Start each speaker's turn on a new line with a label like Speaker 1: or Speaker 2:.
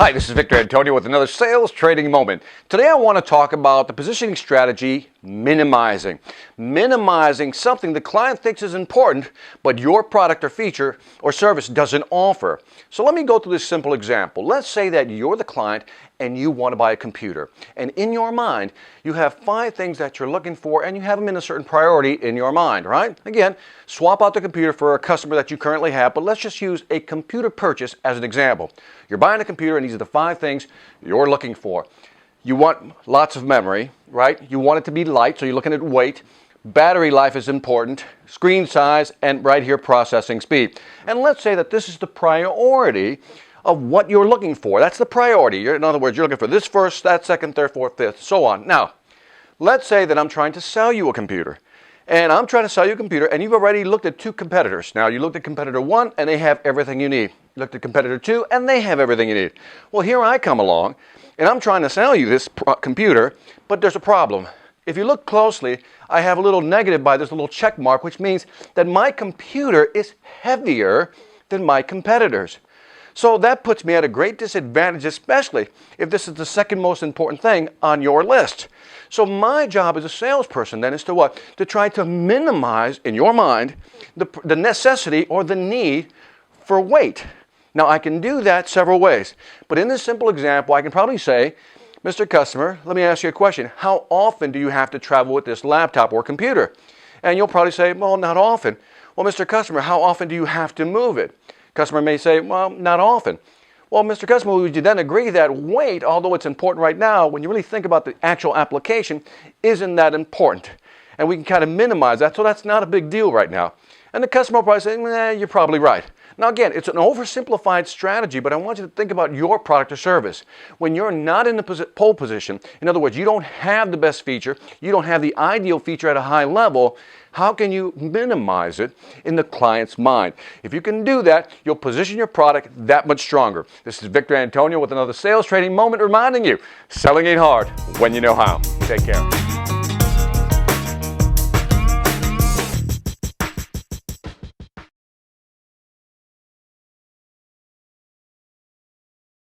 Speaker 1: Hi, this is Victor Antonio with another sales training moment. Today I want to talk about the positioning strategy, minimizing. Minimizing something the client thinks is important, but your product or feature or service doesn't offer. So let me go through this simple example. Let's say that you're the client and you want to buy a computer. And in your mind, you have 5 things that you're looking for and you have them in a certain priority in your mind, right? Again, swap out the computer for a customer that you currently have, but let's just use a computer purchase as an example. You're buying a computer and these are the 5 things you're looking for. You want lots of memory, right? You want it to be light, so you're looking at weight. Battery life is important, screen size, and right here, processing speed. And let's say that this is the priority of what you're looking for. That's the priority. In other words, you're looking for this first, that second, third, fourth, fifth, so on. Now, let's say that I'm trying to sell you a computer. And I'm trying to sell you a computer, and you've already looked at 2 competitors. Now, you looked at competitor 1, and they have everything you need. You looked at competitor 2, and they have everything you need. Well, here I come along, and I'm trying to sell you this computer, but there's a problem. If you look closely, I have a little negative by this little check mark, which means that my computer is heavier than my competitors. So that puts me at a great disadvantage, especially if this is the second most important thing on your list. So my job as a salesperson then is to what? To try to minimize, in your mind, the necessity or the need for weight. Now I can do that several ways, but in this simple example, I can probably say, Mr. Customer, let me ask you a question. How often do you have to travel with this laptop or computer? And you'll probably say, well, not often. Well, Mr. Customer, how often do you have to move it? Customer may say, well, not often. Well, Mr. Customer, would you then agree that weight, although it's important right now, when you really think about the actual application, isn't that important? And we can kind of minimize that, so that's not a big deal right now. And the customer will probably say, you're probably right. Now again, it's an oversimplified strategy, but I want you to think about your product or service. When you're not in the pole position, in other words, you don't have the best feature, you don't have the ideal feature at a high level, how can you minimize it in the client's mind? If you can do that, you'll position your product that much stronger. This is Victor Antonio with another sales training moment reminding you, selling ain't hard when you know how. Take care.